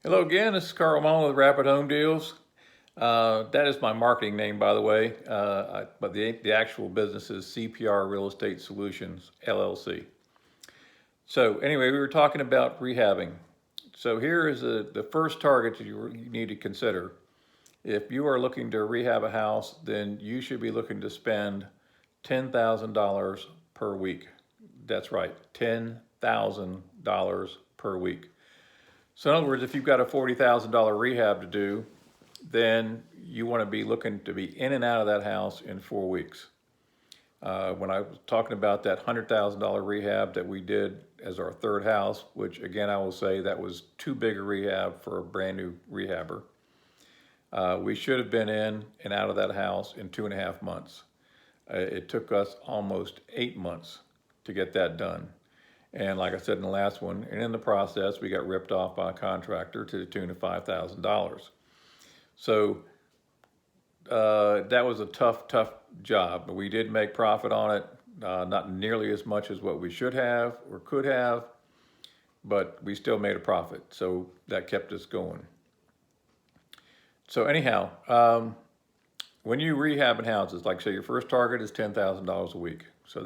Hello again, this is Carl Mullen with Rapid Home Deals. That is my marketing name, by the way, but the actual business is CPR Real Estate Solutions, LLC. So anyway, we were talking about rehabbing. So here is the first target that you need to consider. If you are looking to rehab a house, then you should be looking to spend $10,000 per week. That's right, $10,000 per week. So in other words, if you've got a $40,000 rehab to do, then you want to be looking to be in and out of that house in 4 weeks. When I was talking about that $100,000 rehab that we did as our third house, which again I will say that was too big a rehab for a brand new rehabber, we should have been in and out of that house in 2.5 months. It took us almost 8 months to get that done. And like I said in the last one, and in the process, we got ripped off by a contractor to the tune of $5,000. So that was a tough job, but we did make profit on it. Not nearly as much as what we should have or could have, but we still made a profit. So that kept us going. So anyhow, when you rehab in houses, like say your first target is $10,000 a week. So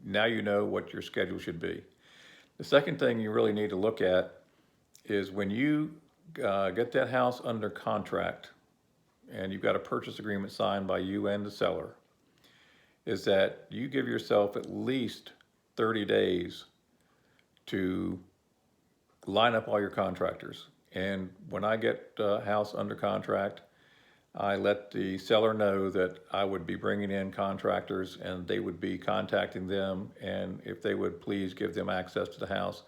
now you know what your schedule should be. The second thing you really need to look at is when you get that house under contract and you've got a purchase agreement signed by you and the seller, is that you give yourself at least 30 days to line up all your contractors. And when I get a house under contract, I let the seller know that I would be bringing in contractors and they would be contacting them, and if they would please give them access to the house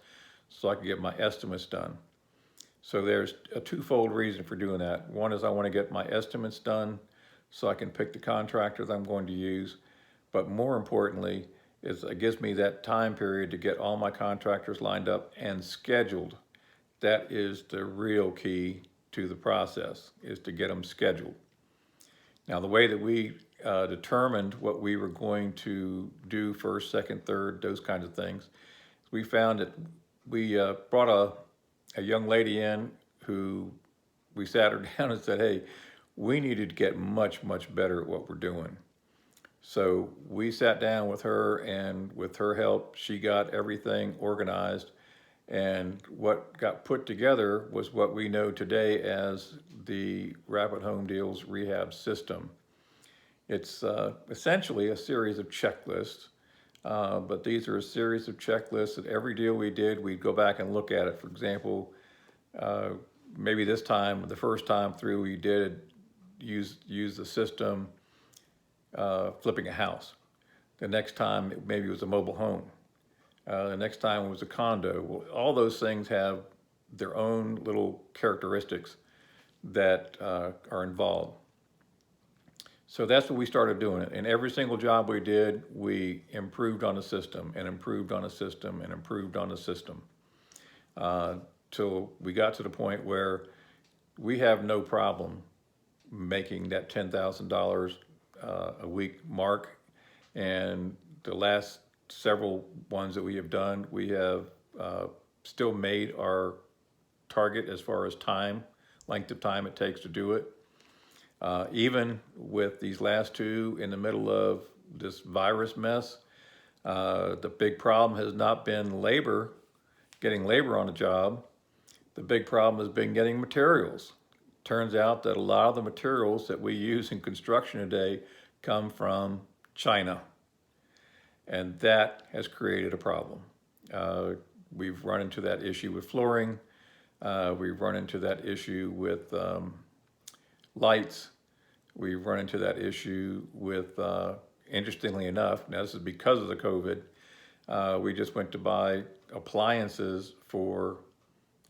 so I can get my estimates done. So there's a twofold reason for doing that. One is I want to get my estimates done so I can pick the contractor that I'm going to use, but more importantly is it gives me that time period to get all my contractors lined up and scheduled. That is the real key to the process, is to get them scheduled. Now, the way that we determined what we were going to do first, second, third, those kinds of things, we found that we brought a young lady in who we sat her down and said, hey, we needed to get much better at what we're doing. So we sat down with her, and with her help, she got everything organized. And what got put together was what we know today as the Rapid Home Deals Rehab System. It's essentially a series of checklists, but these are a series of checklists that every deal we did, we'd go back and look at it. For example, maybe this time, the first time through, we did use the system flipping a house. The next time, maybe it was a mobile home. The next time it was a condo. Well, all those things have their own little characteristics that are involved. So that's what we started doing. In every single job we did, we improved on the system and improved on the system and improved on the system till we got to the point where we have no problem making that $10,000 a week mark. And the last several ones that we have done, we have still made our target as far as length of time it takes to do it. Even with these last two in the middle of this virus mess, the big problem has not been getting labor on a job. The big problem has been getting materials. Turns out that a lot of the materials that we use in construction today come from China. And that has created a problem. We've run into that issue with flooring. We've run into that issue with lights. We've run into that issue with, interestingly enough, now this is because of the COVID, we just went to buy appliances for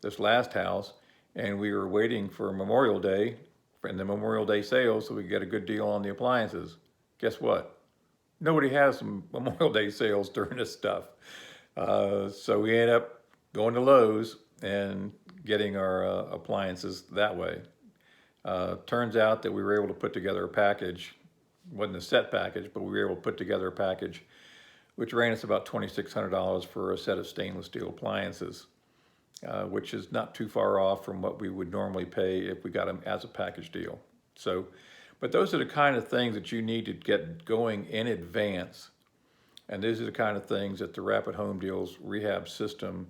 this last house, and we were waiting for Memorial Day and the Memorial Day sales so we could get a good deal on the appliances. Guess what? Nobody has some Memorial Day sales during this stuff. So we ended up going to Lowe's and getting our appliances that way. Turns out that we were able to put together a package. It wasn't a set package, but we were able to put together a package which ran us about $2,600 for a set of stainless steel appliances. which is not too far off from what we would normally pay if we got them as a package deal. So, but those are the kind of things that you need to get going in advance. And these are the kind of things that the Rapid Home Deals Rehab System,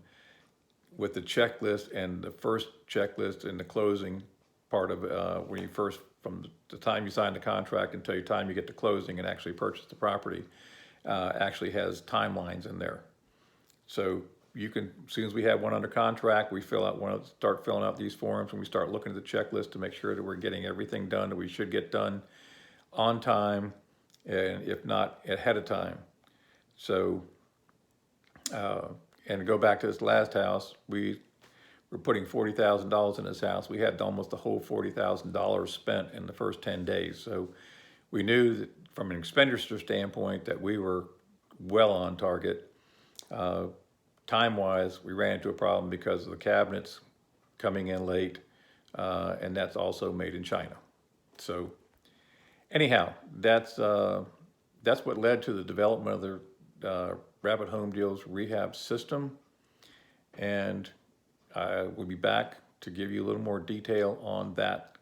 with the checklist and the first checklist and the closing part of when you first, from the time you sign the contract until the time you get to closing and actually purchase the property, actually has timelines in there. So you can, as soon as we have one under contract, we start filling out these forms, and we start looking at the checklist to make sure that we're getting everything done that we should get done on time, and if not, ahead of time. So, and to go back to this last house, we were putting $40,000 in this house. We had almost the whole $40,000 spent in the first 10 days. So we knew that from an expenditure standpoint that we were well on target. Time-wise, we ran into a problem because of the cabinets coming in late, and that's also made in China. So anyhow, that's what led to the development of the Rapid Home Deals Rehab System, and I will be back to give you a little more detail on that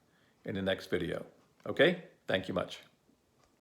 in the next video. Okay, thank you much.